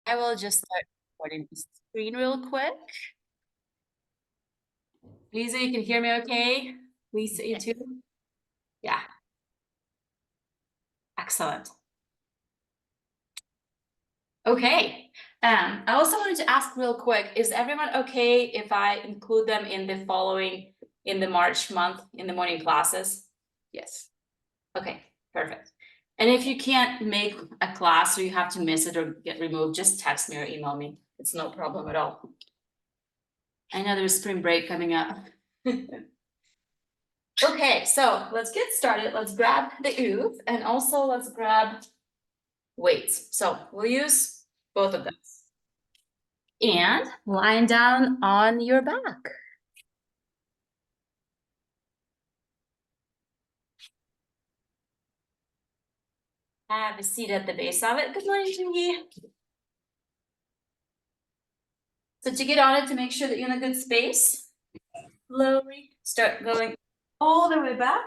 I will just start recording the screen real quick. Lisa, you can hear me okay? Lisa, you too? Yeah. Excellent. Okay. I also wanted to ask real quick, is everyone okay if I include them in the March month in the morning classes? Yes. Okay, perfect. And if you can't make a class or you have to miss it or get removed, just text me or email me. It's no problem at all. I know there's spring break coming up. Okay, so let's get started. Let's grab the OOV and also let's grab weights. So we'll use both of them. And lying down on your back. Have a seat at the base of it. Good morning, Jingy. So to get on it, to make sure that you're in a good space, slowly start going all the way back.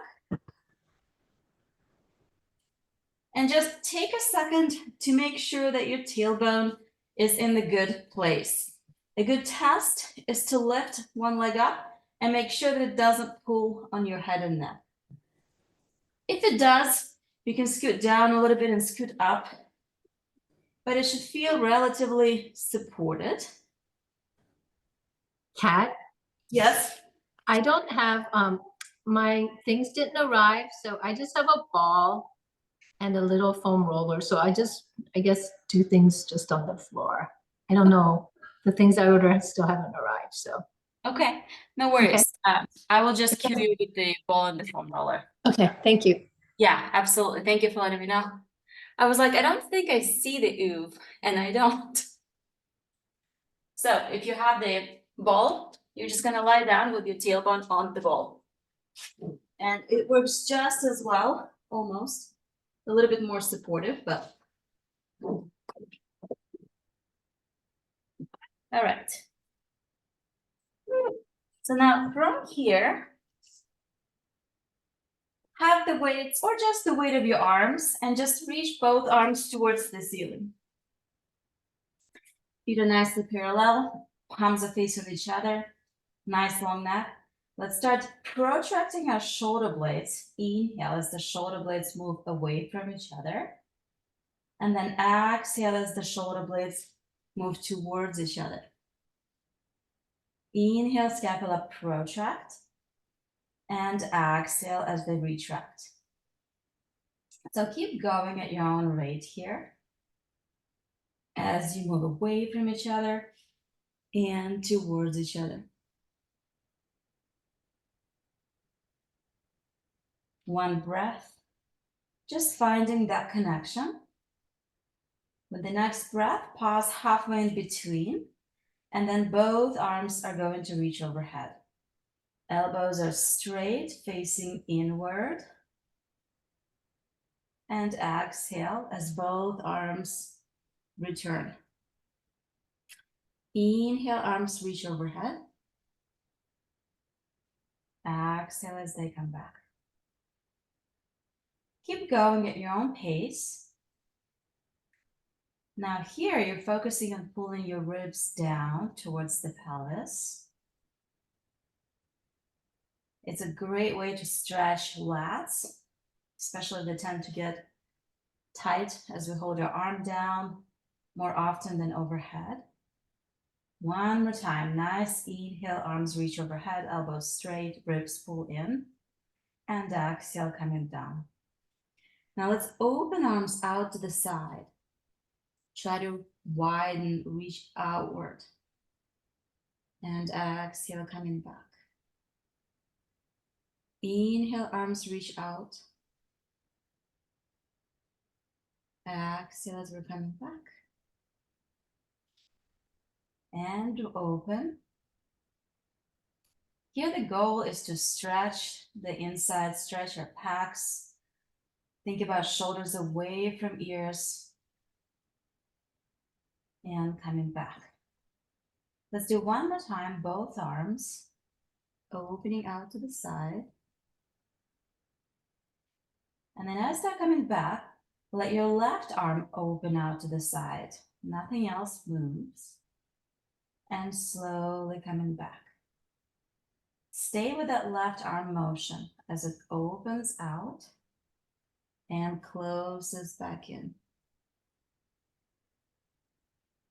And just take a second to make sure that your tailbone is in the good place. A good test is to lift one leg up and make sure that it doesn't pull on your head and neck. If it does, you can scoot down a little bit and scoot up, but it should feel relatively supported. Kat? Yes? I don't have, my things didn't arrive, so I just have a ball and a little foam roller. So I guess, do things just on the floor. I don't know. The things I ordered still haven't arrived, so. Okay, no worries. Okay. I will just cue you with the ball and the foam roller. Okay, thank you. Yeah, absolutely. Thank you for letting me know. I was like, I don't think I see the OOV, and I don't. So if you have the ball, you're just gonna lie down with your tailbone on the ball. And it works just as well, almost. A little bit more supportive, but. All right. So now from here, have the weights or just the weight of your arms and just reach both arms towards the ceiling. Feet are nicely parallel, palms are facing each other, nice long neck. Let's start protracting our shoulder blades. Inhale as the shoulder blades move away from each other. And then exhale as the shoulder blades move towards each other. Inhale, scapula protract. And exhale as they retract. So keep going at your own rate here. As you move away from each other and towards each other. One breath, just finding that connection. With the next breath, pause halfway in between, and then both arms are going to reach overhead. Elbows are straight, facing inward. And exhale as both arms return. Inhale, arms reach overhead. Exhale as they come back. Keep going at your own pace. Now here you're focusing on pulling your ribs down towards the pelvis. It's a great way to stretch lats, especially if they tend to get tight as we hold our arm down more often than overhead. One more time, nice inhale, arms reach overhead, elbows straight, ribs pull in, and exhale, coming down. Now let's open arms out to the side. Try to widen, reach outward. And exhale, coming back. Inhale, arms reach out. Exhale as we're coming back. And open. Here the goal is to stretch the inside, stretch our pecs. Think about shoulders away from ears. And coming back. Let's do one more time, both arms. Opening out to the side. And then as they're coming back, let your left arm open out to the side. Nothing else moves. And slowly coming back. Stay with that left arm motion as it opens out and closes back in.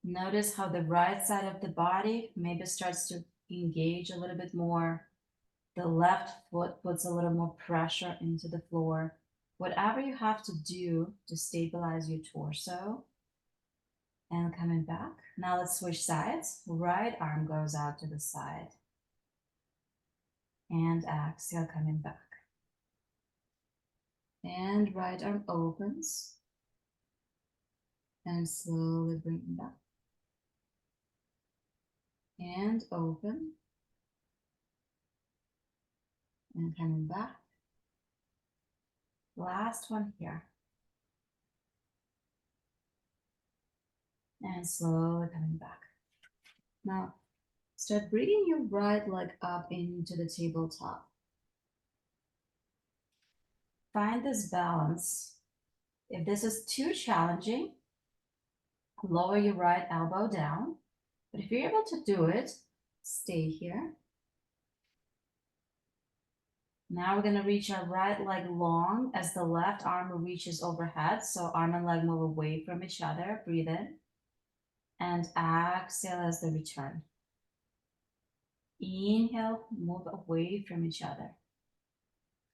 Notice how the right side of the body maybe starts to engage a little bit more. The left foot puts a little more pressure into the floor. Whatever you have to do to stabilize your torso. And coming back. Now let's switch sides. Right arm goes out to the side. And exhale, coming back. And right arm opens. And slowly bring it back. And open. And coming back. Last one here. And slowly coming back. Now, start bringing your right leg up into the tabletop. Find this balance. If this is too challenging, lower your right elbow down. But if you're able to do it, stay here. Now we're gonna reach our right leg long as the left arm reaches overhead. So arm and leg move away from each other. Breathe in. And exhale as the return. Inhale, move away from each other.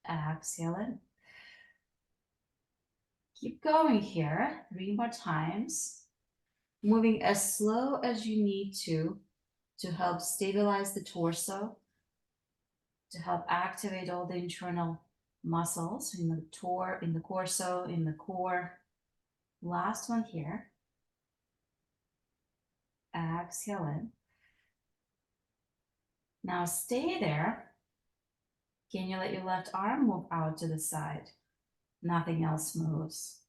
Exhale in. Keep going here, 3 more times. Moving as slow as you need to help stabilize the torso, to help activate all the internal muscles in the torso, in the core. Last one here. Exhale in. Now stay there. Can you let your left arm move out to the side? Nothing else moves.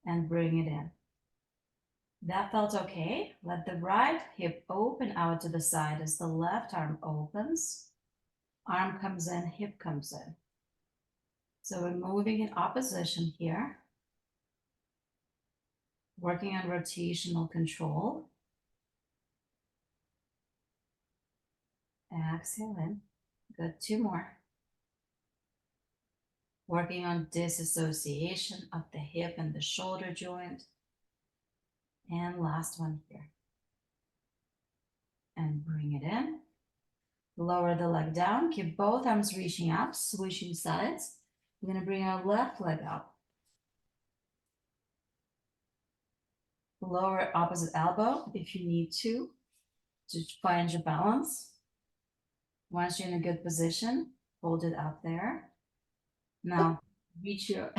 And bring it in. That felt okay. Let the right hip open out to the side as the left arm opens. Arm comes in, hip comes in. So we're moving in opposition here. Working on rotational control. Exhale in. Good, 2 more. Working on disassociation of the hip and the shoulder joint. And last one here. And bring it in. Lower the leg down. Keep both arms reaching up, switching sides. We're gonna bring our left leg up. Lower opposite elbow if you need to find your balance. Once you're in a good position, hold it up there. Now, reach your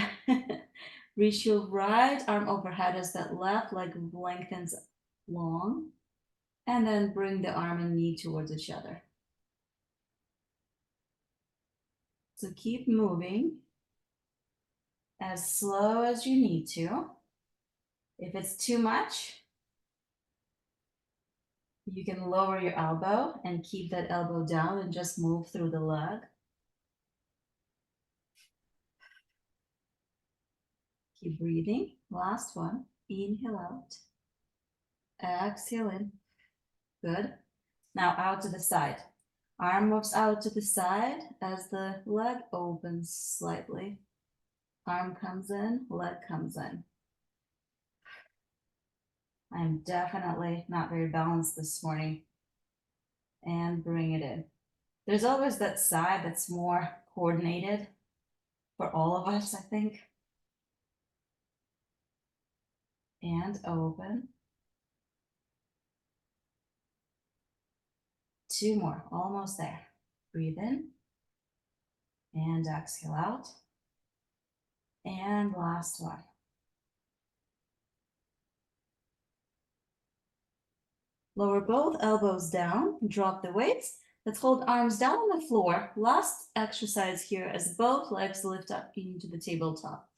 reach your right arm overhead as that left leg lengthens long. And then bring the arm and knee towards each other. So keep moving as slow as you need to. If it's too much, you can lower your elbow and keep that elbow down and just move through the leg. Keep breathing. Last one. Inhale out. Exhale in. Good. Now out to the side. Arm moves out to the side as the leg opens slightly. Arm comes in, leg comes in. I'm definitely not very balanced this morning. And bring it in. There's always that side that's more coordinated for all of us, I think. And open. 2 more, almost there. Breathe in. And exhale out. And last one. Lower both elbows down, drop the weights. Let's hold arms down on the floor. Last exercise here as both legs lift up into the tabletop.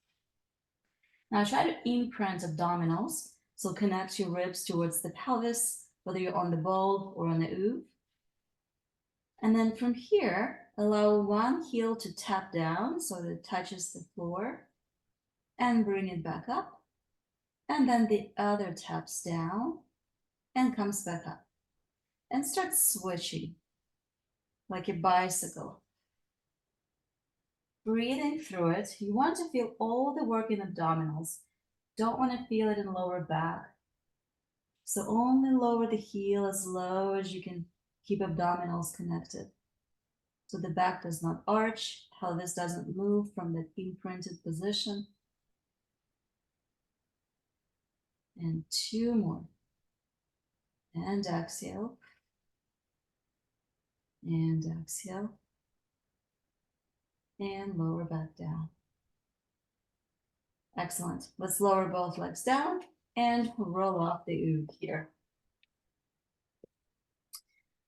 Now try to imprint abdominals. So connect your ribs towards the pelvis, whether you're on the ball or on the OOV. And then from here, allow one heel to tap down so that it touches the floor and bring it back up. And then the other taps down and comes back up. And start switching like a bicycle. Breathing through it. You want to feel all the work in abdominals. Don't want to feel it in lower back. So only lower the heel as low as you can keep abdominals connected. So the back does not arch, pelvis doesn't move from that imprinted position. And 2 more. And exhale. And exhale. And lower back down. Excellent. Let's lower both legs down and roll off the OOV here.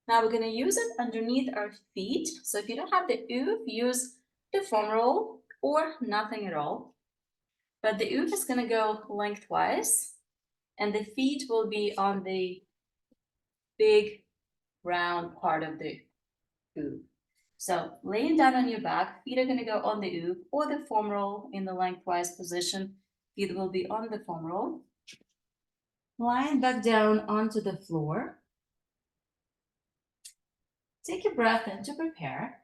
Now we're going to use it underneath our feet. So if you don't have the OOV, use the foam roll or nothing at all. But the OOV is going to go lengthwise and the feet will be on the big round part of the OOV. So laying down on your back, feet are going to go on the OOV or the foam roll in the lengthwise position. Feet will be on the foam roll. Lying back down onto the floor. Take a breath in to prepare.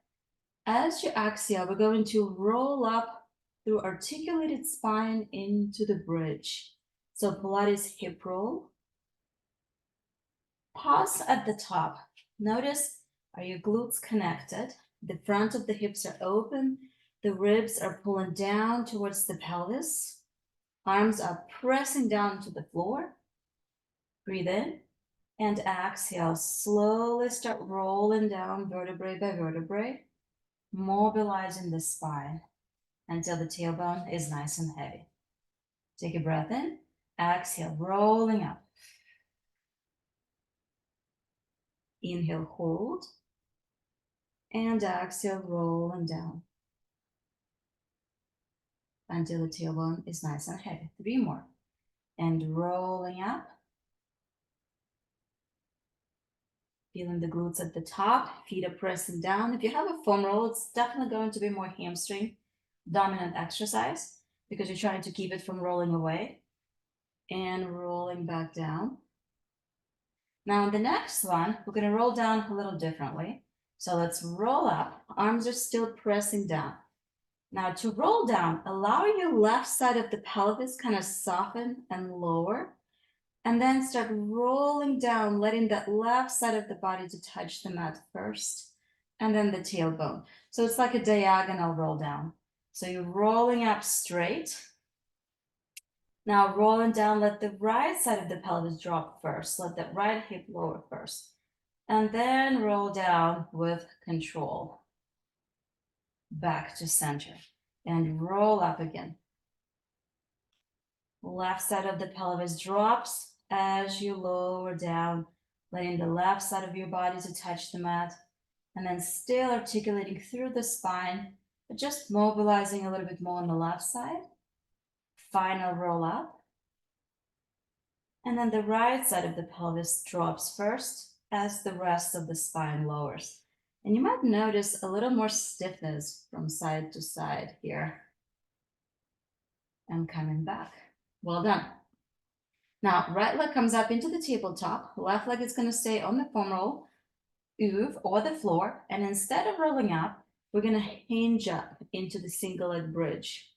As you exhale, we're going to roll up through articulated spine into the bridge. So Pilates hip roll. Pause at the top. Notice, are your glutes connected? The front of the hips are open. The ribs are pulling down towards the pelvis. Arms are pressing down to the floor. Breathe in and exhale. Slowly start rolling down vertebrae by vertebrae, mobilizing the spine until the tailbone is nice and heavy. Take a breath in, exhale, rolling up. Inhale, hold, and exhale, rolling down until the tailbone is nice and heavy. 3 more. And rolling up. Feeling the glutes at the top, feet are pressing down. If you have a foam roll, it's definitely going to be more hamstring dominant exercise because you're trying to keep it from rolling away. And rolling back down. Now in the next one, we're going to roll down a little differently. So let's roll up. Arms are still pressing down. Now to roll down, allow your left side of the pelvis kind of soften and lower. And then start rolling down, letting that left side of the body to touch the mat first. And then the tailbone. So it's like a diagonal roll down. So you're rolling up straight. Now rolling down, let the right side of the pelvis drop first. Let that right hip lower first. And then roll down with control. Back to center. And roll up again. Left side of the pelvis drops as you lower down, letting the left side of your body to touch the mat. And then still articulating through the spine, but just mobilizing a little bit more on the left side. Final roll up. And then the right side of the pelvis drops first as the rest of the spine lowers. And you might notice a little more stiffness from side to side here. And coming back. Well done. Now, right leg comes up into the tabletop. Left leg is going to stay on the foam roll, OOV, or the floor. And instead of rolling up, we're going to hinge up into the single leg bridge.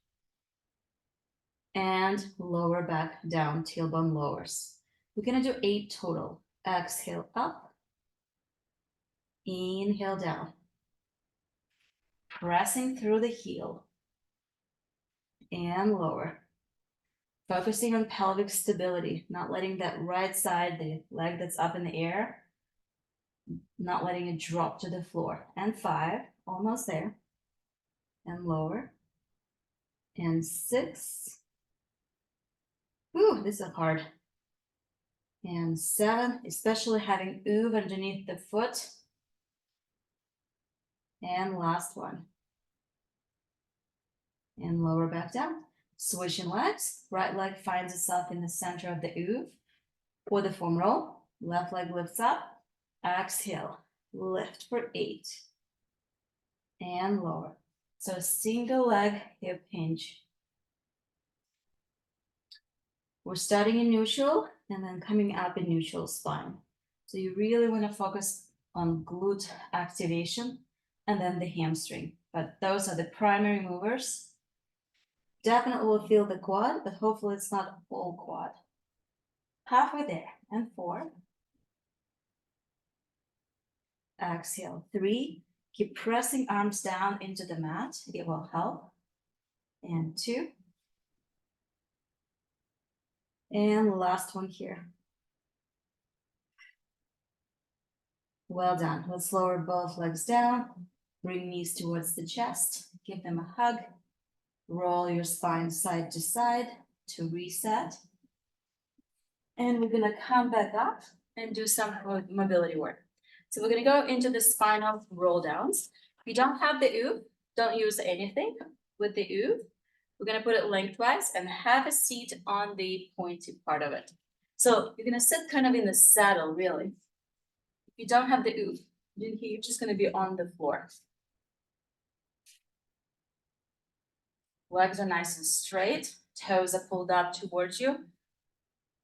And lower back down, tailbone lowers. We're going to do 8 total. Exhale up. Inhale down. Pressing through the heel. And lower. Focusing on pelvic stability, not letting that right side, the leg that's up in the air, not letting it drop to the floor. And 5, almost there. And lower. And 6. Ooh, this is hard. And 7, especially having OOV underneath the foot. And last one. And lower back down. Switching legs. Right leg finds itself in the center of the OOV or the foam roll. Left leg lifts up. Exhale. Lift for 8. And lower. So single leg hip hinge. We're starting in neutral and then coming up in neutral spine. So you really want to focus on glute activation and then the hamstring. But those are the primary movers. Definitely will feel the quad, but hopefully it's not full quad. Halfway there, and 4. Exhale, 3. Keep pressing arms down into the mat. It will help. And 2. And last one here. Well done. Let's lower both legs down. Bring knees towards the chest. Give them a hug. Roll your spine side to side to reset. And we're gonna come back up and do some mobility work. So we're gonna go into the spinal roll downs. If you don't have the OOV, don't use anything with the OOV. We're gonna put it lengthwise and have a seat on the pointy part of it. So you're gonna sit kind of in the saddle, really. If you don't have the OOV, you're just gonna be on the floor. Legs are nice and straight, toes are pulled up towards you,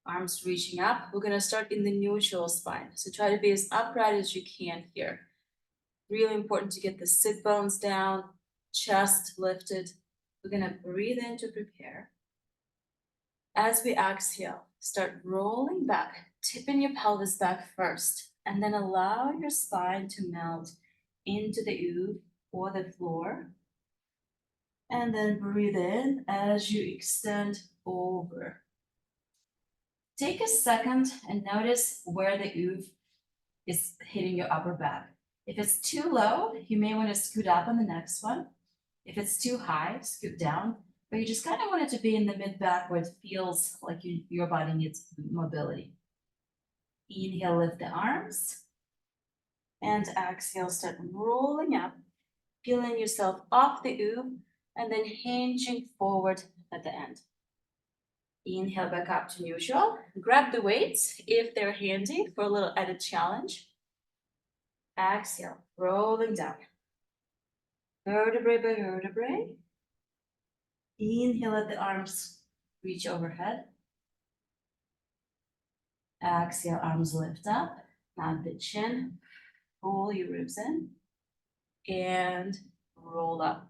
arms reaching up. We're gonna start in the neutral spine. So try to be as upright as you can here. Really important to get the sit bones down, chest lifted. We're gonna breathe in to prepare. As we exhale, start rolling back, tipping your pelvis back first, and then allow your spine to melt into the OOV or the floor. And then breathe in as you extend over. Take a second and notice where the OOV is hitting your upper back. If it's too low, you may want to scoot up on the next one. If it's too high, scoot down. But you just kind of want it to be in the mid-back where it feels like your body needs mobility. Inhale, lift the arms. And exhale, start rolling up, peeling yourself off the OOV, and then hinging forward at the end. Inhale back up to neutral. Grab the weights if they're handy for a little added challenge. Exhale, rolling down. Vertebrae by vertebrae. Inhale, let the arms reach overhead. Exhale, arms lift up. Nod the chin. Pull your ribs in. And roll up.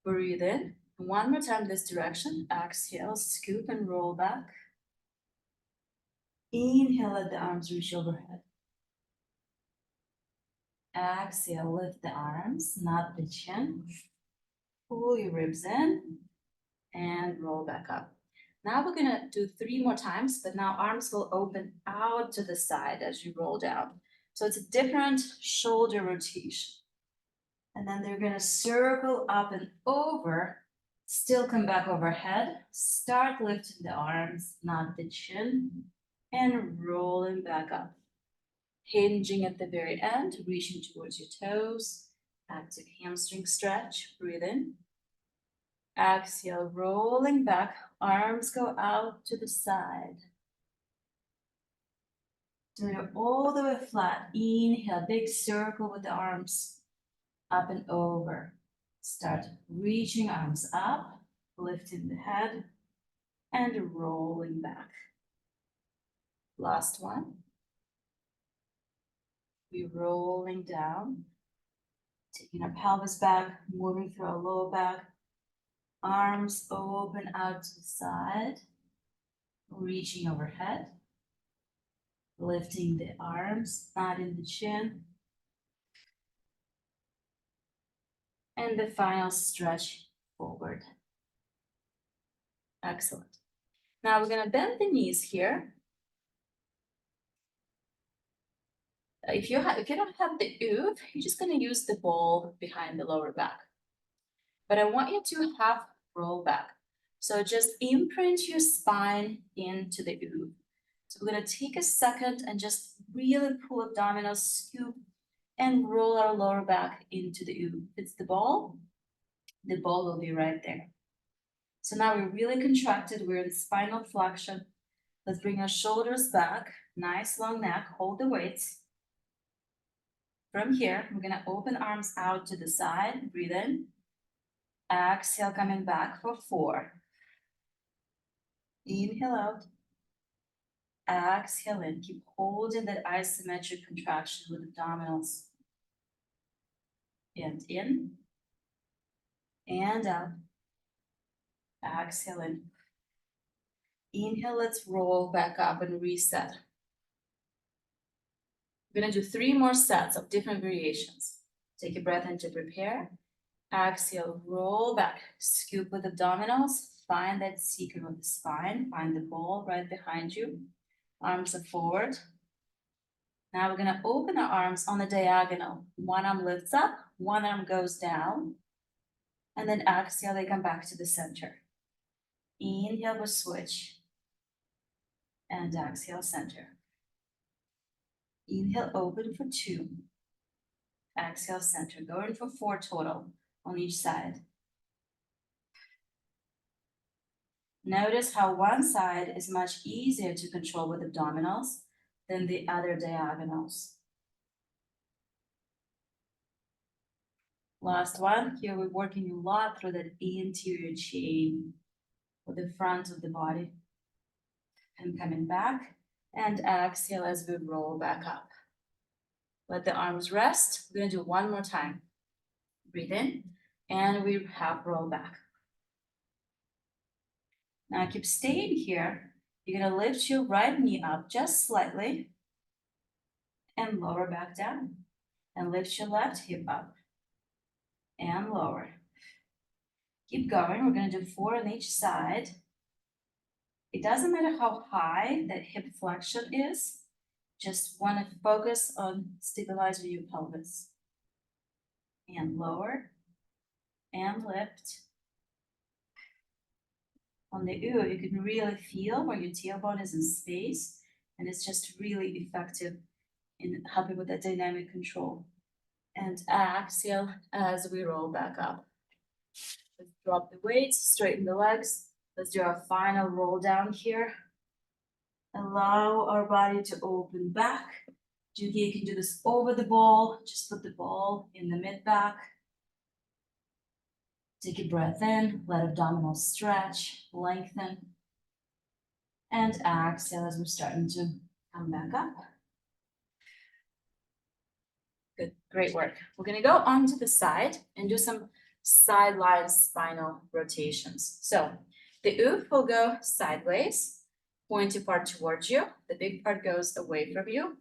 Breathe in. One more time this direction. Exhale, scoop and roll back. Inhale, let the arms reach overhead. Exhale, lift the arms, nod the chin. Pull your ribs in and roll back up. Now we're gonna do 3 more times, but now arms will open out to the side as you roll down. So it's a different shoulder rotation. And then they're gonna circle up and over, still come back overhead, start lifting the arms, nod the chin, and rolling back up. Hinging at the very end, reaching towards your toes, active hamstring stretch, breathe in. Exhale, rolling back, arms go out to the side. So you're all the way flat. Inhale, big circle with the arms up and over. Start reaching arms up, lifting the head, and rolling back. Last one. We're rolling down, taking our pelvis back, moving through our lower back. Arms open out to the side, reaching overhead, lifting the arms, nodding the chin. And the final stretch forward. Excellent. Now we're gonna bend the knees here. If you don't have the OOV, you're just gonna use the ball behind the lower back. But I want you to half roll back. So just imprint your spine into the OOV. So we're gonna take a second and just really pull abdominals, scoop, and roll our lower back into the OOV. If it's the ball will be right there. So now we're really contracted, we're in spinal flexion. Let's bring our shoulders back, nice long neck, hold the weights. From here, we're gonna open arms out to the side, breathe in. Exhale, coming back for 4. Inhale out. Exhale in. Keep holding that isometric contraction with abdominals. And in. And out. Exhale in. Inhale, let's roll back up and reset. We're gonna do 3 more sets of different variations. Take a breath in to prepare. Exhale, roll back. Scoop with abdominals. Find that secret of the spine. Find the ball right behind you. Arms are forward. Now we're gonna open our arms on the diagonal. One arm lifts up, one arm goes down. And then exhale, they come back to the center. Inhale, we switch. And exhale, center. Inhale, open for 2. Exhale, center. Going for 4 total on each side. Notice how one side is much easier to control with abdominals than the other diagonals. Last one. Here we're working a lot through that anterior chain with the front of the body. And coming back and exhale as we roll back up. Let the arms rest. We're gonna do one more time. Breathe in and we have roll back. Now keep staying here. You're gonna lift your right knee up just slightly and lower back down. And lift your left hip up and lower. Keep going. We're gonna do 4 on each side. It doesn't matter how high that hip flexion is. Just want to focus on stabilizing your pelvis. And lower and lift. On the OOV, you can really feel where your tailbone is in space, and it's just really effective in helping with that dynamic control. And exhale as we roll back up. Let's drop the weights, straighten the legs. Let's do our final roll down here. Allow our body to open back. You can do this over the ball. Just put the ball in the mid back. Take a breath in, let abdominals stretch, lengthen. And exhale as we're starting to come back up. Good, great work. We're gonna go onto the side and do some sideline spinal rotations. So the OOV will go sideways, pointy part towards you. The big part goes away from you.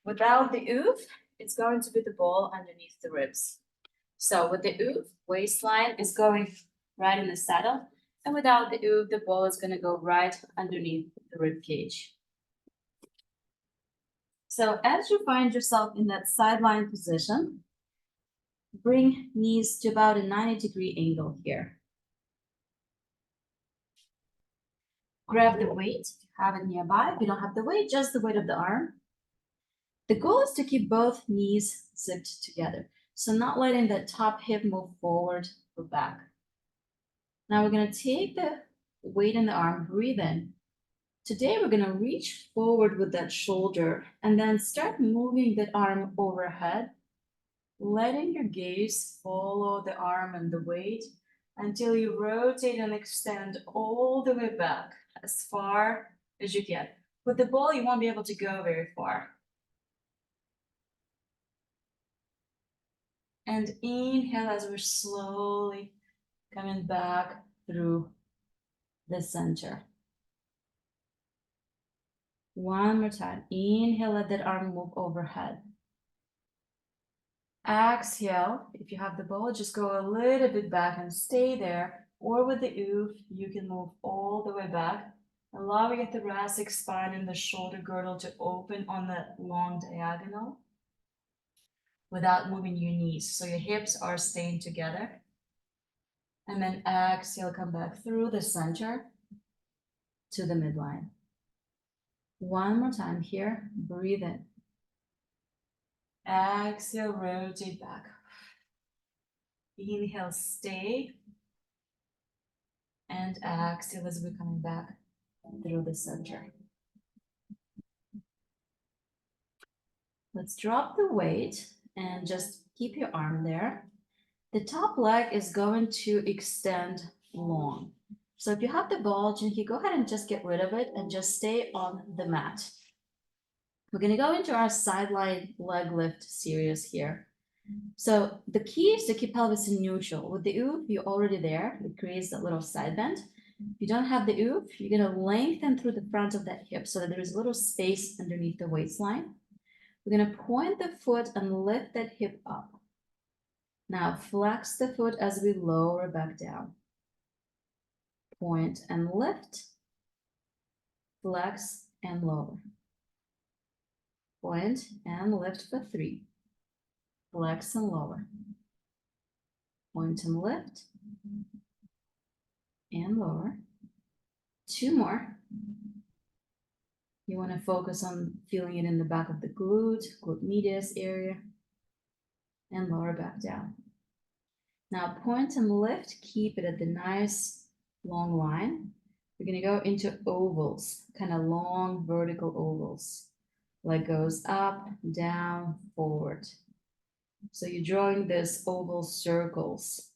Without the OOV, it's going to be the ball underneath the ribs. So with the OOV, waistline is going right in the saddle. And without the OOV, the ball is going to go right underneath the rib cage. So as you find yourself in that sideline position, bring knees to about a 90-degree angle here. Grab the weight, have it nearby. If you don't have the weight, just the weight of the arm. The goal is to keep both knees zipped together. So not letting that top hip move forward or back. Now we're going to take the weight in the arm, breathe in. Today we're going to reach forward with that shoulder and then start moving that arm overhead, letting your gaze follow the arm and the weight until you rotate and extend all the way back as far as you can. With the ball, you won't be able to go very far. And inhale as we're slowly coming back through the center. One more time. Inhale, let that arm move overhead. Exhale, if you have the ball, just go a little bit back and stay there. Or with the OOV, you can move all the way back, allowing the thoracic spine and the shoulder girdle to open on that long diagonal without moving your knees. So your hips are staying together. And then exhale, come back through the center to the midline. One more time here, breathe in. Exhale, rotate back. Inhale, stay. And exhale as we're coming back through the center. Let's drop the weight and just keep your arm there. The top leg is going to extend long. So if you have the bulge, you can go ahead and just get rid of it and just stay on the mat. We're gonna go into our sideline leg lift series here. So the key is to keep pelvis in neutral. With the OOV, you're already there. It creates that little side bend. If you don't have the OOV, you're gonna lengthen through the front of that hip so that there is a little space underneath the waistline. We're gonna point the foot and lift that hip up. Now flex the foot as we lower back down. Point and lift, flex and lower. Point and lift for 3. Flex and lower. Point and lift and lower. 2 more. You want to focus on feeling it in the back of the glute medius area, and lower back down. Now point and lift, keep it at the nice long line. We're going to go into ovals, kind of long vertical ovals. Leg goes up, down, forward. So you're drawing this oval circles.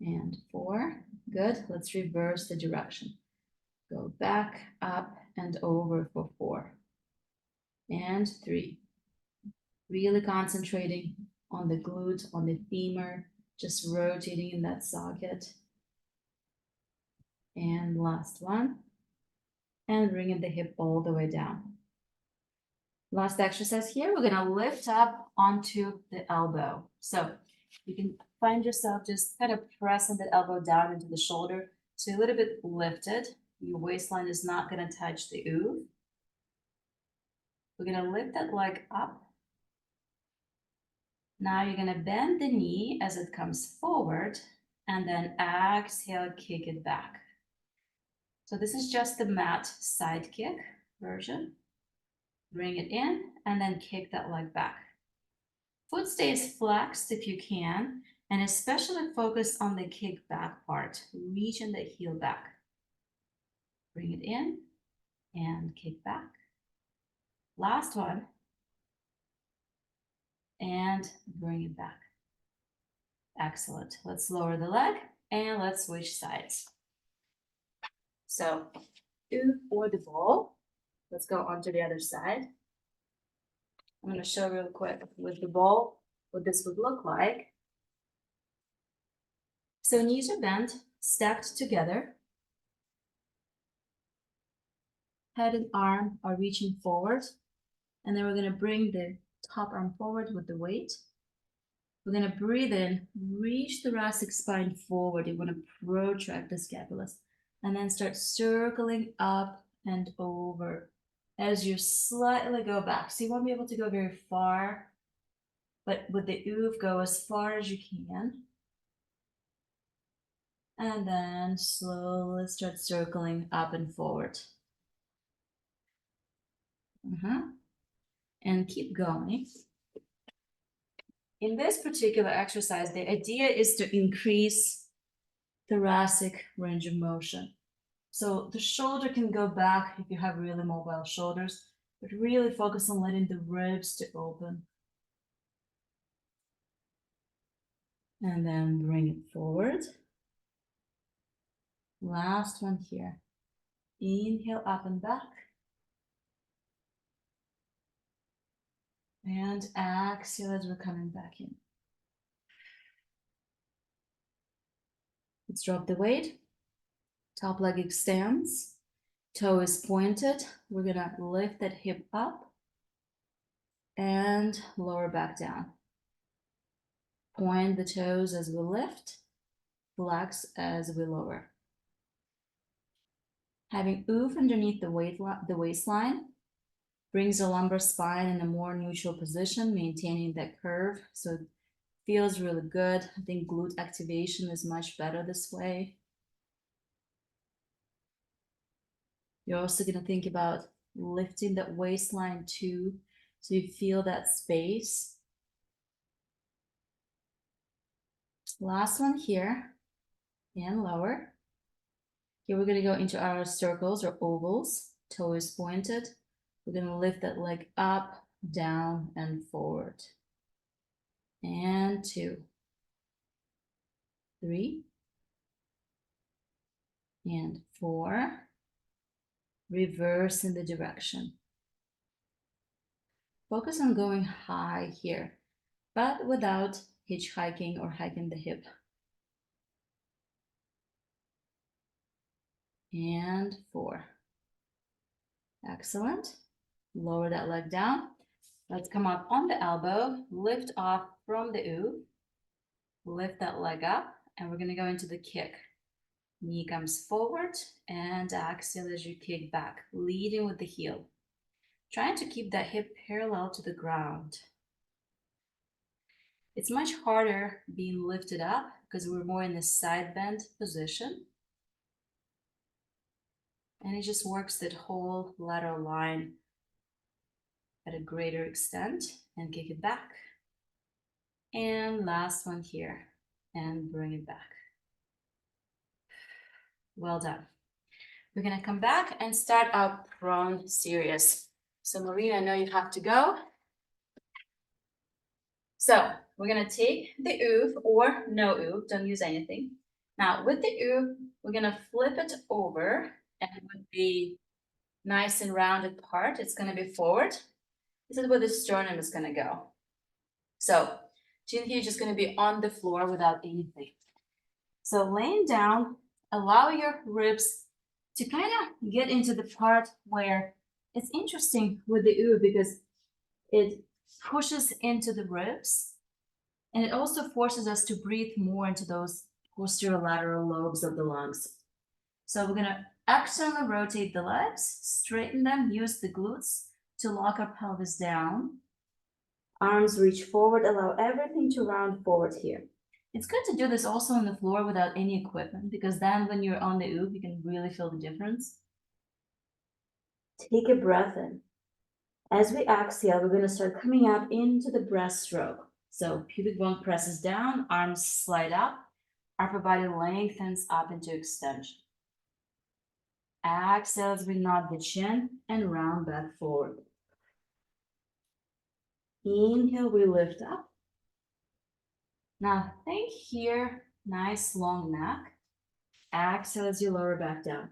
And 4, good. Let's reverse the direction. Go back, up, and over for 4. And 3. Really concentrating on the glute, on the femur, just rotating in that socket. And last one. And bringing the hip all the way down. Last exercise here, we're gonna lift up onto the elbow. So you can find yourself just kind of pressing the elbow down into the shoulder. So a little bit lifted. Your waistline is not gonna touch the OOV. We're gonna lift that leg up. Now you're gonna bend the knee as it comes forward and then exhale, kick it back. So this is just the mat side kick version. Bring it in and then kick that leg back. Foot stays flexed if you can, and especially focus on the kick back part, reaching the heel back. Bring it in and kick back. Last one. And bring it back. Excellent. Let's lower the leg and let's switch sides. So, OOV or the ball. Let's go on to the other side. I'm going to show real quick with the ball what this would look like. So knees are bent, stacked together. Head and arm are reaching forward. And then we're going to bring the top arm forward with the weight. We're going to breathe in, reach the thoracic spine forward. You want to protract the scapulus. And then start circling up and over as you slightly go back. So you won't be able to go very far, but with the OOV, go as far as you can. And then slowly start circling up and forward. And keep going. In this particular exercise, the idea is to increase thoracic range of motion. So the shoulder can go back if you have really mobile shoulders, but really focus on letting the ribs to open. And then bring it forward. Last one here. Inhale up and back. And exhale as we're coming back in. Let's drop the weight. Top leg extends. Toe is pointed. We're gonna lift that hip up and lower back down. Point the toes as we lift. Flex as we lower. Having OOV underneath the waistline brings the lumbar spine in a more neutral position, maintaining that curve. So it feels really good. I think glute activation is much better this way. You're also going to think about lifting that waistline too, so you feel that space. Last one here, and lower. Here we're going to go into our circles or ovals. Toe is pointed. We're going to lift that leg up, down, and forward. And 2. 3, and 4. Reverse in the direction. Focus on going high here, but without hitchhiking or hiking the hip. And 4. Excellent. Lower that leg down. Let's come up on the elbow, lift off from the OOV, lift that leg up, and we're gonna go into the kick. Knee comes forward and exhale as you kick back, leading with the heel. Trying to keep that hip parallel to the ground. It's much harder being lifted up because we're more in the side bend position. And it just works that whole lateral line at a greater extent. And kick it back. And last one here. And bring it back. Well done. We're gonna come back and start our prone series. So Marina, I know you have to go. So we're gonna take the OOV or no OOV, don't use anything. Now with the OOV, we're gonna flip it over, and with the nice and rounded part, it's gonna be forward. This is where the sternum is gonna go. So chin here is just gonna be on the floor without anything. So laying down, allow your ribs to kind of get into the part where it's interesting with the OOV because it pushes into the ribs, and it also forces us to breathe more into those posterior lateral lobes of the lungs. So we're gonna externally rotate the legs, straighten them, use the glutes to lock our pelvis down. Arms reach forward, allow everything to round forward here. It's good to do this also on the floor without any equipment, because then when you're on the OOV, you can really feel the difference. Take a breath in. As we exhale, we're going to start coming up into the breaststroke. So pubic bone presses down, arms slide up, upper body lengthens up into extension. Exhale as we nod the chin and round back forward. Inhale, we lift up. Now think here, nice long neck. Exhale as you lower back down.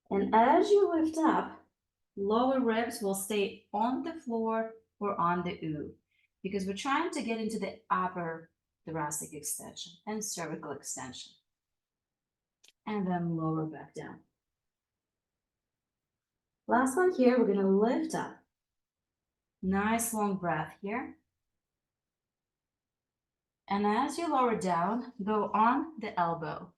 And as you lift up, lower ribs will stay on the floor or on the OOV because we're trying to get into the upper thoracic extension and cervical extension. And then lower back down. Last one here, we're gonna lift up. Nice long breath here. And as you lower down, go on the elbow.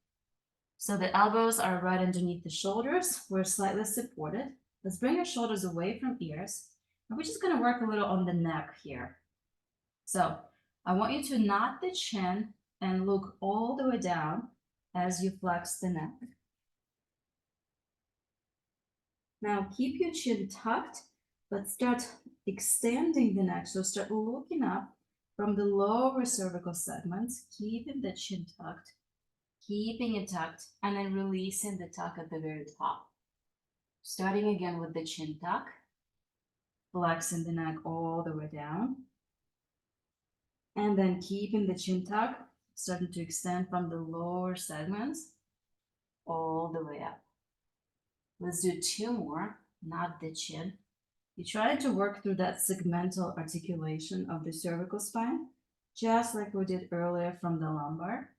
So the elbows are right underneath the shoulders. We're slightly supported. Let's bring our shoulders away from ears. And we're just gonna work a little on the neck here. So I want you to nod the chin and look all the way down as you flex the neck. Now keep your chin tucked, but start extending the neck. So start looking up from the lower cervical segments, keeping the chin tucked, keeping it tucked, and then releasing the tuck at the very top. Starting again with the chin tuck, flexing the neck all the way down, and then keeping the chin tuck, starting to extend from the lower segments all the way up. Let's do 2 more, not the chin. You try to work through that segmental articulation of the cervical spine, just like we did earlier from the lumbar.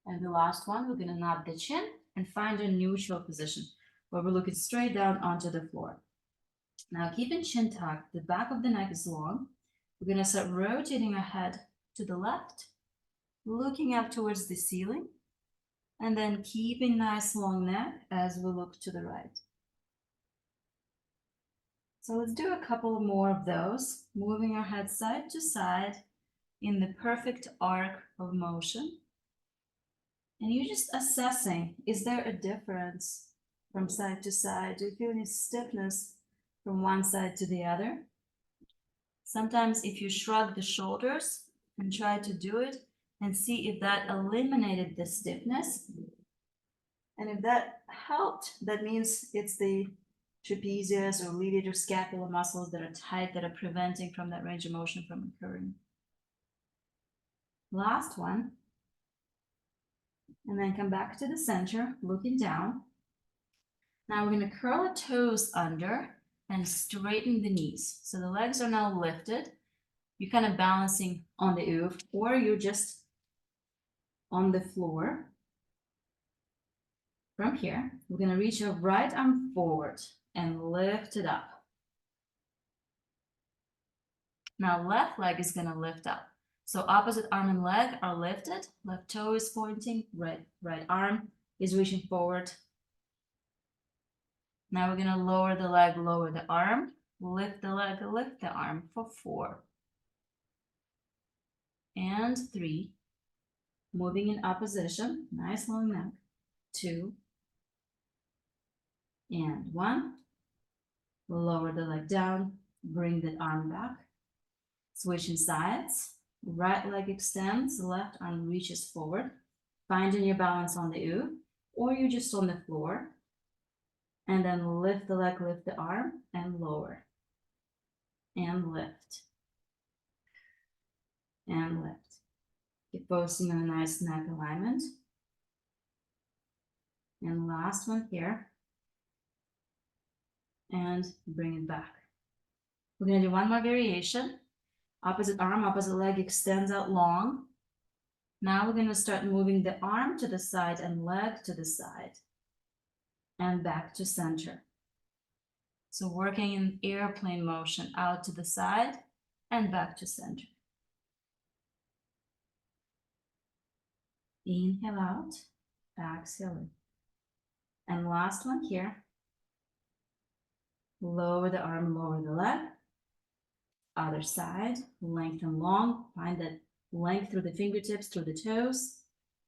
And the last one, we're gonna nod the chin and find a neutral position where we're looking straight down onto the floor. Now keeping chin tucked, the back of the neck is long. We're gonna start rotating our head to the left, looking up towards the ceiling, and then keeping nice long neck as we look to the right. So let's do a couple more of those, moving our head side to side in the perfect arc of motion. And you're just assessing, is there a difference from side to side? Do you feel any stiffness from one side to the other? Sometimes if you shrug the shoulders and try to do it and see if that eliminated the stiffness. And if that helped, that means it's the trapezius or levator scapular muscles that are tight that are preventing from that range of motion from occurring. Last one. And then come back to the center, looking down. Now we're going to curl the toes under and straighten the knees. So the legs are now lifted. You're kind of balancing on the OOV, or you're just on the floor. From here, we're going to reach your right arm forward and lift it up. Now left leg is going to lift up. So opposite arm and leg are lifted. Left toe is pointing, right arm is reaching forward. Now we're going to lower the leg, lower the arm, lift the leg, lift the arm for 4. And 3. Moving in opposition, nice long neck. 2. And 1. Lower the leg down, bring the arm back. Switching sides. Right leg extends, left arm reaches forward. Finding your balance on the OOV, or you're just on the floor. And then lift the leg, lift the arm, and lower. And lift. And lift. Keep focusing on a nice neck alignment. And last one here. And bring it back. We're going to do one more variation. Opposite arm, opposite leg extends out long. Now we're going to start moving the arm to the side and leg to the side. And back to center. So working in airplane motion, out to the side and back to center. Inhale out, exhale in. And last one here. Lower the arm, lower the leg. Other side, lengthen long, find that length through the fingertips, through the toes.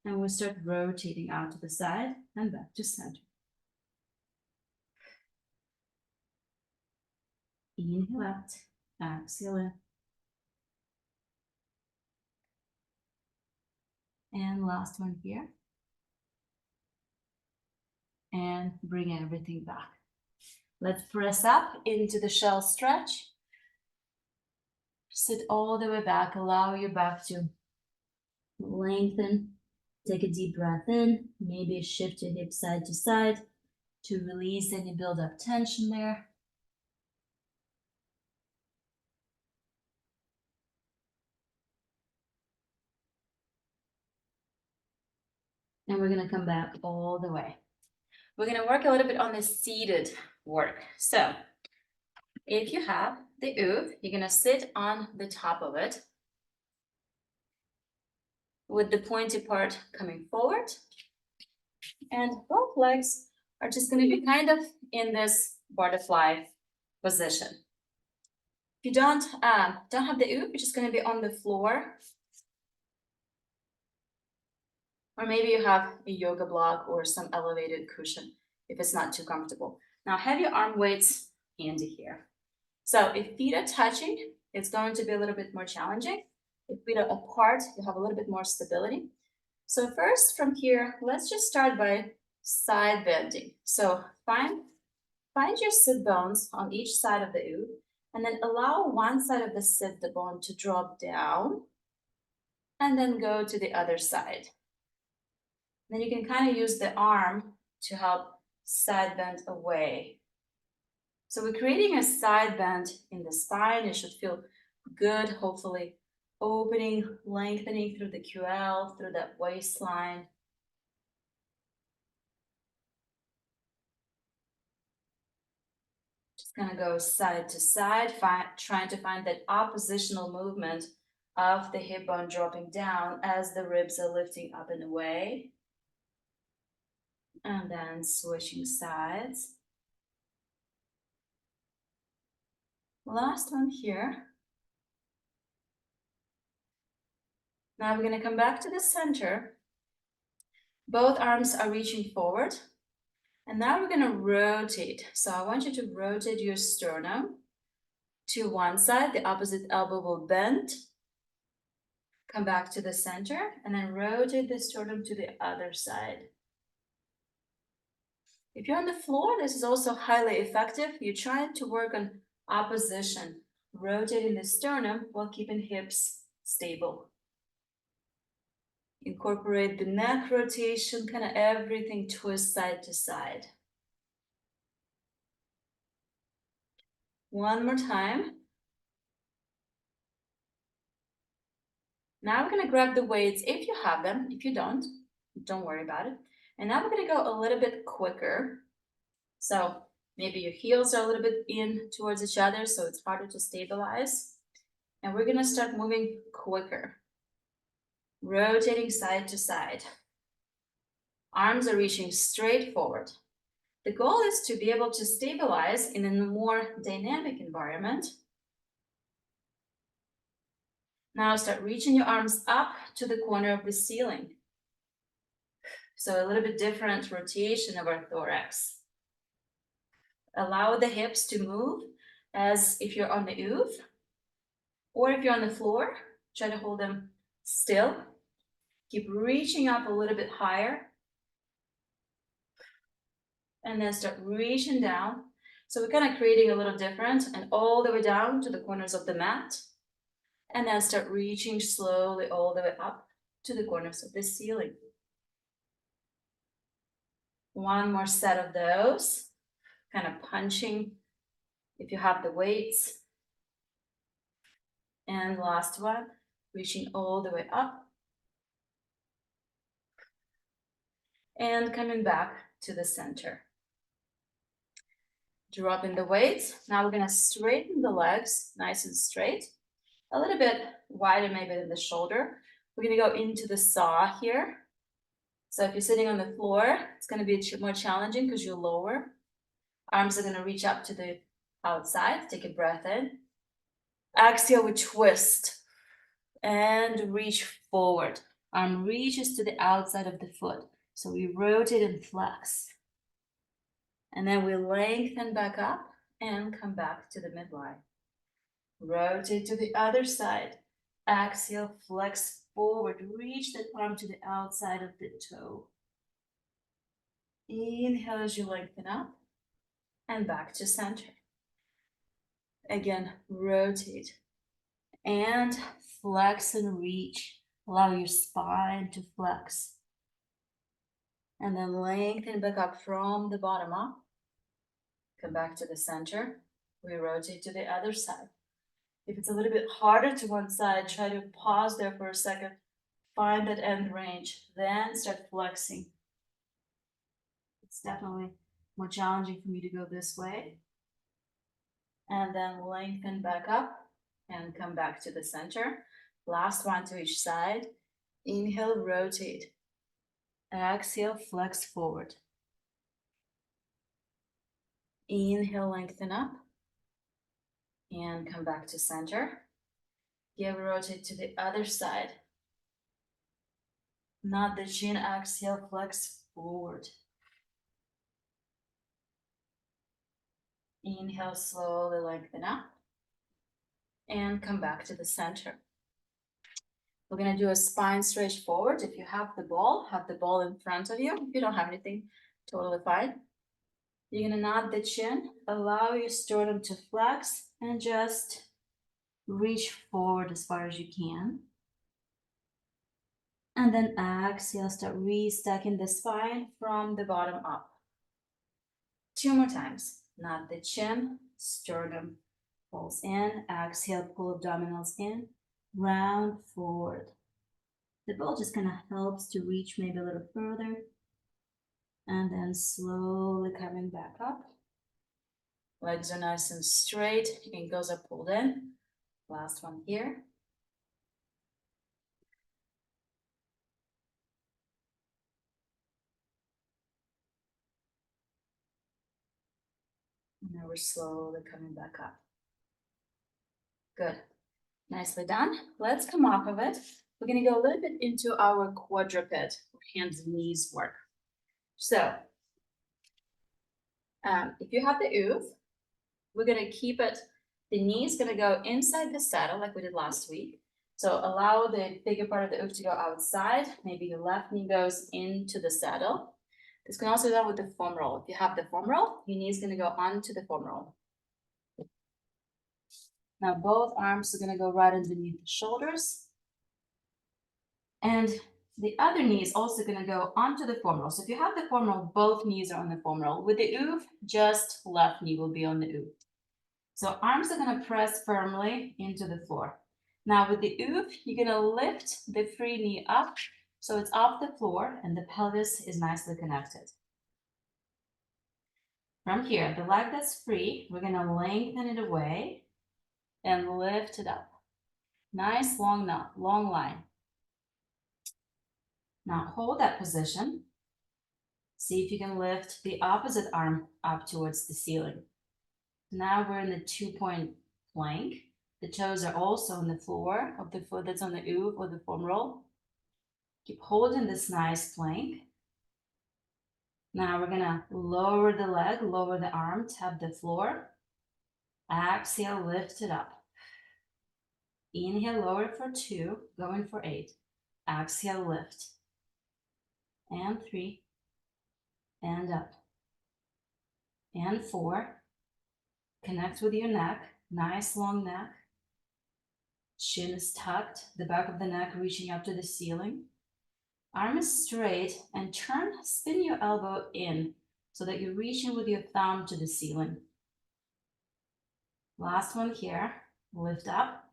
And we'll start rotating out to the side and back to center. Inhale out, exhale in. And last one here. And bring everything back. Let's press up into the shell stretch. Sit all the way back. Allow your back to lengthen. Take a deep breath in. Maybe shift your hips side to side to release any build-up tension there. And we're going to come back all the way. We're going to work a little bit on the seated work. So if you have the OOV, you're going to sit on the top of it with the pointy part coming forward. And both legs are just going to be kind of in this butterfly position. If you don't have the OOV, you're just going to be on the floor. Or maybe you have a yoga block or some elevated cushion if it's not too comfortable. Now have your arm weights handy here. So if feet are touching, it's going to be a little bit more challenging. If feet are apart, you have a little bit more stability. So first from here, let's just start by side bending. So find your sit bones on each side of the OOV, and then allow one side of the sit bone to drop down, and then go to the other side. Then you can kind of use the arm to help side bend away. So we're creating a side bend in the spine. It should feel good, hopefully opening, lengthening through the QL, through that waistline. Just gonna go side to side, trying to find that oppositional movement of the hip bone dropping down as the ribs are lifting up and away. And then switching sides. Last one here. Now we're going to come back to the center. Both arms are reaching forward. And now we're going to rotate. So I want you to rotate your sternum to one side. The opposite elbow will bend. Come back to the center and then rotate the sternum to the other side. If you're on the floor, this is also highly effective. You're trying to work on opposition, rotating the sternum while keeping hips stable. Incorporate the neck rotation, kind of everything twist side to side. One more time. Now we're gonna grab the weights if you have them. If you don't worry about it. And now we're gonna go a little bit quicker. So maybe your heels are a little bit in towards each other, so it's harder to stabilize. And we're gonna start moving quicker. Rotating side to side. Arms are reaching straight forward. The goal is to be able to stabilize in a more dynamic environment. Now start reaching your arms up to the corner of the ceiling. So a little bit different rotation of our thorax. Allow the hips to move as if you're on the OOV, or if you're on the floor, try to hold them still. Keep reaching up a little bit higher. And then start reaching down. So we're kind of creating a little different and all the way down to the corners of the mat. And then start reaching slowly all the way up to the corners of the ceiling. One more set of those, kind of punching if you have the weights. And last one, reaching all the way up. And coming back to the center. Dropping the weights. Now we're gonna straighten the legs, nice and straight. A little bit wider maybe than the shoulder. We're gonna go into the saw here. So if you're sitting on the floor, it's gonna be more challenging because you're lower. Arms are gonna reach up to the outside. Take a breath in. Exhale, we twist and reach forward. Arm reaches to the outside of the foot. So we rotate and flex. And then we lengthen back up and come back to the midline. Rotate to the other side. Exhale, flex forward. Reach that arm to the outside of the toe. Inhale as you lengthen up and back to center. Again, rotate and flex and reach. Allow your spine to flex. And then lengthen back up from the bottom up. Come back to the center. We rotate to the other side. If it's a little bit harder to one side, try to pause there for a second. Find that end range, then start flexing. It's definitely more challenging for me to go this way. And then lengthen back up and come back to the center. Last one to each side. Inhale, rotate. Exhale, flex forward. Inhale, lengthen up. And come back to center. Give rotate to the other side. Nod the chin, exhale, flex forward. Inhale, slowly lengthen up. And come back to the center. We're gonna do a spine stretch forward. If you have the ball in front of you. If you don't have anything, totally fine. You're gonna nod the chin, allow your sternum to flex, and just reach forward as far as you can. And then exhale, start restacking the spine from the bottom up. 2 more times. Nod the chin, sternum pulls in, exhale, pull abdominals in, round forward. The ball just kind of helps to reach maybe a little further. And then slowly coming back up. Legs are nice and straight, ankles are pulled in. Last one here. Now we're slowly coming back up. Good. Nicely done. Let's come off of it. We're going to go a little bit into our quadruped, hands and knees work. So, if you have the OOV, we're going to keep it, the knee's going to go inside the saddle like we did last week. So allow the bigger part of the OOV to go outside. Maybe your left knee goes into the saddle. This can also be done with the foam roll. If you have the foam roll, your knee is going to go onto the foam roll. Now both arms are going to go right underneath the shoulders. And the other knee is also going to go onto the foam roll. So if you have the foam roll, both knees are on the foam roll. With the OOV, just left knee will be on the OOV. So arms are going to press firmly into the floor. Now with the OOV, you're going to lift the free knee up so it's off the floor and the pelvis is nicely connected. From here, the leg that's free, we're going to lengthen it away and lift it up. Nice long line. Now hold that position. See if you can lift the opposite arm up towards the ceiling. Now we're in the 2-point plank. The toes are also on the floor of the foot that's on the OOV or the foam roll. Keep holding this nice plank. Now we're gonna lower the leg, lower the arm, tap the floor. Exhale, lift it up. Inhale, lower for 2, going for 8. Exhale, lift. And 3. And up. And 4. Connect with your neck, nice long neck. Chin is tucked, the back of the neck reaching up to the ceiling. Arm is straight and spin your elbow in so that you're reaching with your thumb to the ceiling. Last one here, lift up.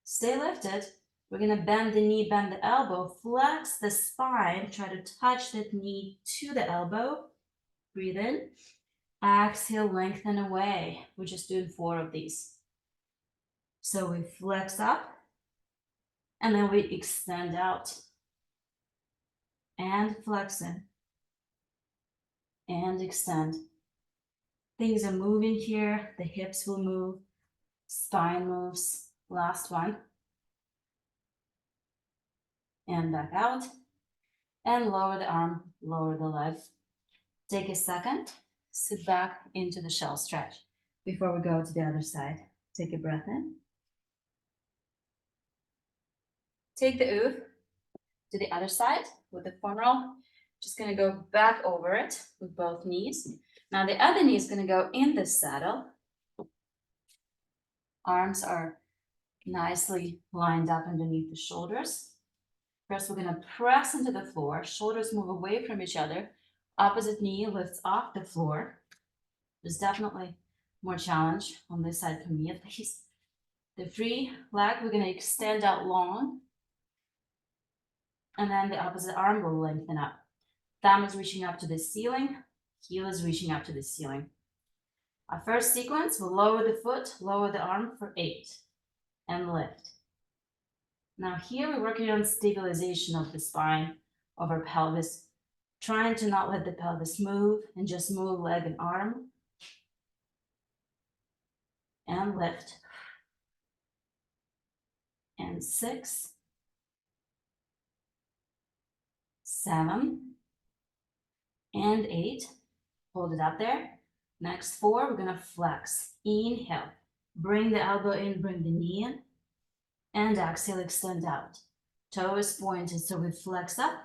Stay lifted. We're gonna bend the knee, bend the elbow, flex the spine, try to touch that knee to the elbow. Breathe in. Exhale, lengthen away. We're just doing 4 of these. So we flex up and then we extend out and flex in and extend. Things are moving here. The hips will move, spine moves. Last one. And back out and lower the arm, lower the leg. Take a second, sit back into the shell stretch. Before we go to the other side, take a breath in. Take the OOV to the other side with the foam roll. Just gonna go back over it with both knees. Now the other knee is gonna go in the saddle. Arms are nicely lined up underneath the shoulders. First, we're gonna press into the floor. Shoulders move away from each other. Opposite knee lifts off the floor. There's definitely more challenge on this side for me at least. The free leg, we're gonna extend out long. And then the opposite arm will lengthen up. Thumb is reaching up to the ceiling. Heel is reaching up to the ceiling. Our first sequence, we'll lower the foot, lower the arm for 8, and lift. Now here we're working on stabilization of the spine, of our pelvis, trying to not let the pelvis move and just move leg and arm. And lift. And 6, 7, and 8. Hold it up there. Next 4, we're gonna flex. Inhale, bring the elbow in, bring the knee in, and exhale, extend out. Toe is pointed, so we flex up,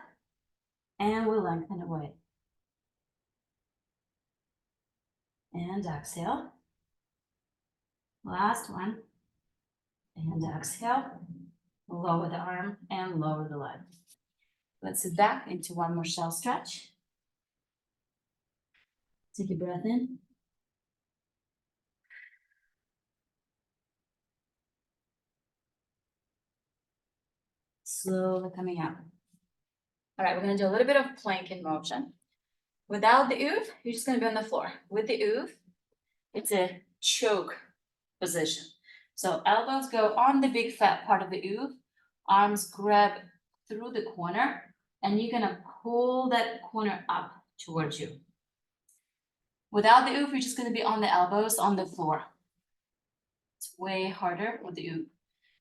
and we lengthen away. And exhale. Last one. And exhale. Lower the arm and lower the leg. Let's sit back into one more shell stretch. Take a breath in. Slowly coming out. All right, we're gonna do a little bit of planking motion. Without the OOV, you're just gonna be on the floor. With the OOV, it's a choke position. So elbows go on the big fat part of the OOV, arms grab through the corner, and you're gonna pull that corner up towards you. Without the OOV, you're just gonna be on the elbows on the floor. It's way harder with the OOV.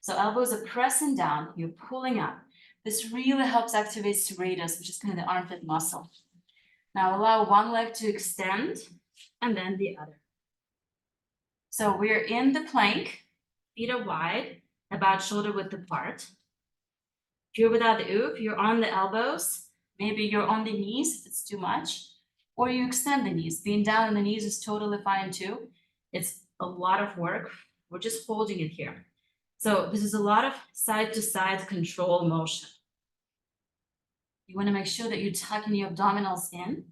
So elbows are pressing down, you're pulling up. This really helps activate serratus, which is kind of the armpit muscle. Now allow one leg to extend and then the other. So we're in the plank, feet are wide, about shoulder width apart. If you're without the OOV, you're on the elbows, maybe you're on the knees if it's too much, or you extend the knees. Being down on the knees is totally fine too. It's a lot of work. We're just holding it here. So this is a lot of side to side control motion. You want to make sure that you're tucking your abdominals in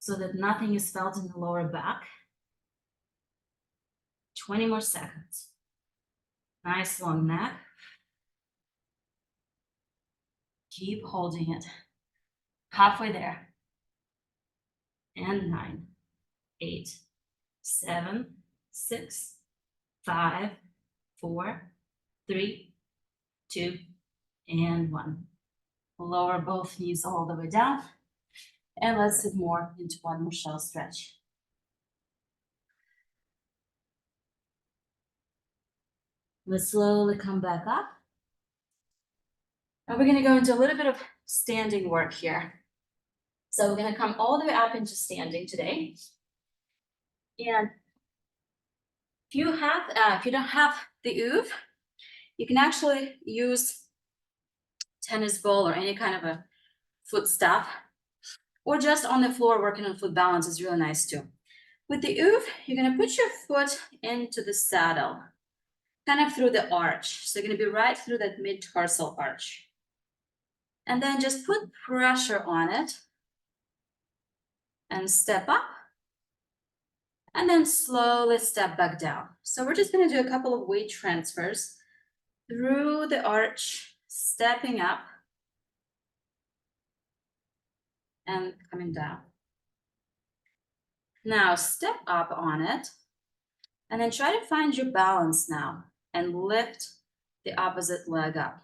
so that nothing is felt in the lower back. 20 more seconds. Nice long neck. Keep holding it. Halfway there. And 9, 8, 7, 6, 5, 4, 3, 2, and 1. Lower both knees all the way down. And let's sit more into one more shell stretch. Let's slowly come back up. And we're going to go into a little bit of standing work here. So we're going to come all the way up into standing today. And if you don't have the OOV, you can actually use tennis ball or any kind of a foot staff, or just on the floor working on foot balance is really nice too. With the OOV, you're going to put your foot into the saddle, kind of through the arch. So you're going to be right through that mid-tarsal arch. And then just put pressure on it and step up. And then slowly step back down. So we're just going to do a couple of weight transfers through the arch, stepping up and coming down. Now step up on it and then try to find your balance now and lift the opposite leg up.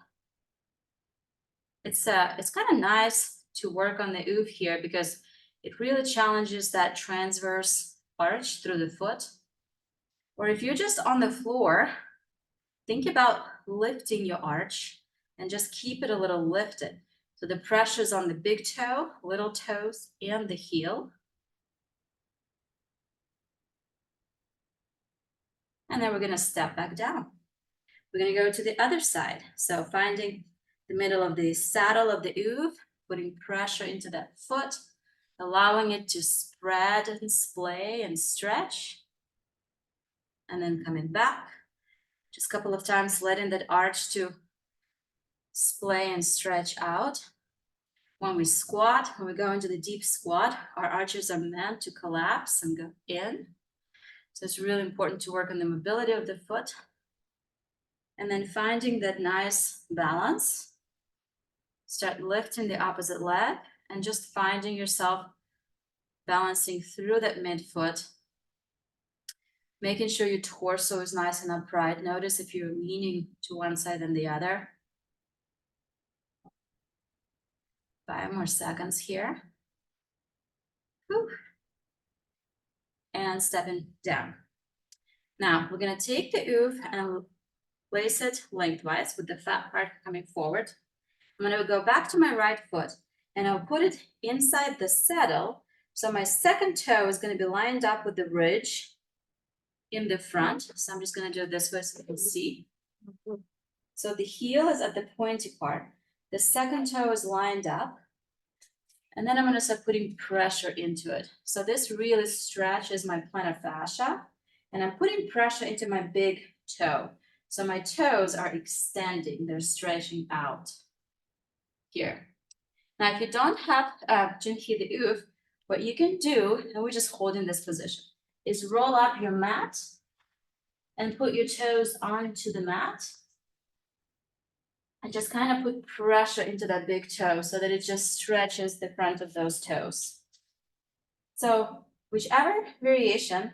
It's kind of nice to work on the OOV here because it really challenges that transverse arch through the foot. Or if you're just on the floor, think about lifting your arch and just keep it a little lifted. So the pressure's on the big toe, little toes, and the heel. And then we're going to step back down. We're going to go to the other side. So finding the middle of the saddle of the OOV, putting pressure into that foot, allowing it to spread and splay and stretch. And then coming back. Just a couple of times letting that arch to splay and stretch out. When we squat, when we go into the deep squat, our arches are meant to collapse and go in. So it's really important to work on the mobility of the foot. And then finding that nice balance. Start lifting the opposite leg and just finding yourself balancing through that midfoot. Making sure your torso is nice and upright. Notice if you're leaning to one side than the other. 5 more seconds here. Whew. And stepping down. Now we're going to take the OOV and place it lengthwise with the fat part coming forward. I'm going to go back to my right foot and I'll put it inside the saddle. So my second toe is going to be lined up with the ridge in the front. So I'm just going to do it this way so you can see. So the heel is at the pointy part. The second toe is lined up. And then I'm going to start putting pressure into it. So this really stretches my plantar fascia. And I'm putting pressure into my big toe. So my toes are extending. They're stretching out here. Now, if you don't have Jinki the OOV, what you can do, and we're just holding this position, is roll up your mat and put your toes onto the mat. And just kind of put pressure into that big toe so that it just stretches the front of those toes. So whichever variation,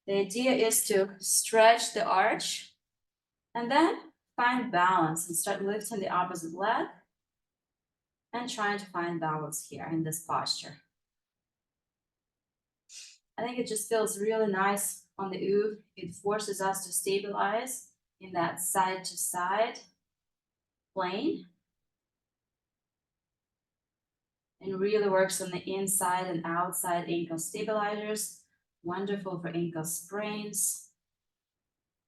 the idea is to stretch the arch and then find balance and start lifting the opposite leg and trying to find balance here in this posture. I think it just feels really nice on the OOV. It forces us to stabilize in that side to side plane. And really works on the inside and outside ankle stabilizers. Wonderful for ankle sprains.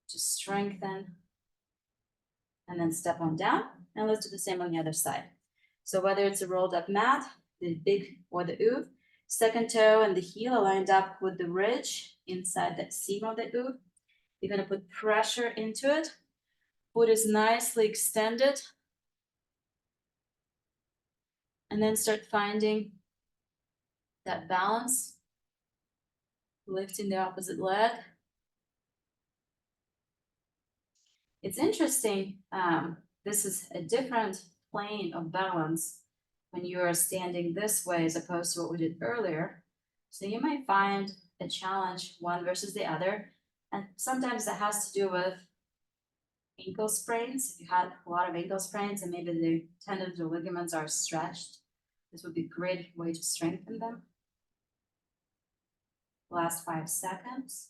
To strengthen. And then step on down. And let's do the same on the other side. So whether it's a rolled up mat, the big or the OOV, second toe and the heel are lined up with the ridge inside that seam of the OOV. You're going to put pressure into it. Foot is nicely extended. And then start finding that balance, lifting the opposite leg. It's interesting, this is a different plane of balance when you are standing this way as opposed to what we did earlier. So you might find a challenge one versus the other. And sometimes that has to do with ankle sprains. If you had a lot of ankle sprains and maybe the tendons or ligaments are stretched, this would be a great way to strengthen them. Last 5 seconds.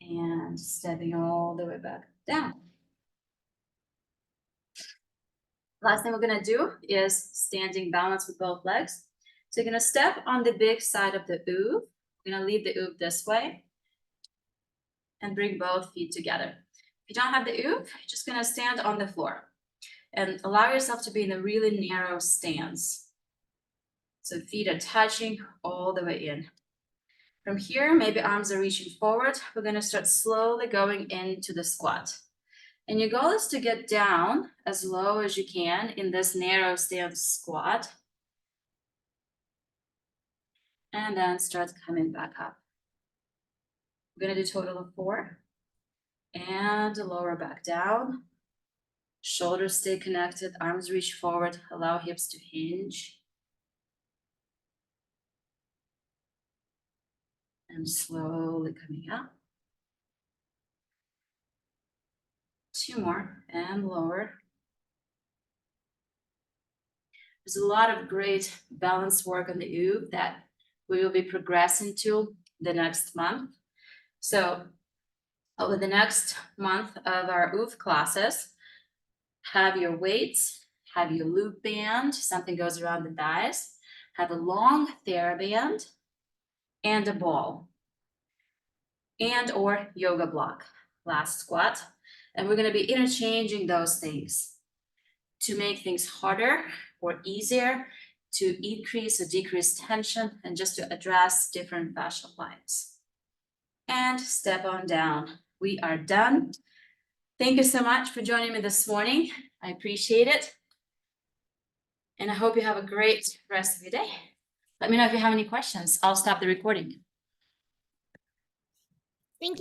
And stepping all the way back down. Last thing we're gonna do is standing balance with both legs. So you're gonna step on the big side of the OOV. We're gonna leave the OOV this way and bring both feet together. If you don't have the OOV, you're just gonna stand on the floor and allow yourself to be in a really narrow stance. So feet are touching all the way in. From here, maybe arms are reaching forward. We're gonna start slowly going into the squat. And your goal is to get down as low as you can in this narrow stance squat. And then start coming back up. We're gonna do a total of 4. And lower back down. Shoulders stay connected, arms reach forward, allow hips to hinge. And slowly coming up. 2 more, and lower. There's a lot of great balance work on the OOV that we will be progressing to the next month. So over the next month of our OOV classes, have your weights, have your loop band, something goes around the thighs, have a long TheraBand, and a ball, and or yoga block, last squat. And we're gonna be interchanging those things to make things harder or easier, to increase or decrease tension, and just to address different fascial lines. And step on down. We are done. Thank you so much for joining me this morning. I appreciate it. And I hope you have a great rest of your day. Let me know if you have any questions. I'll stop the recording. Thank you.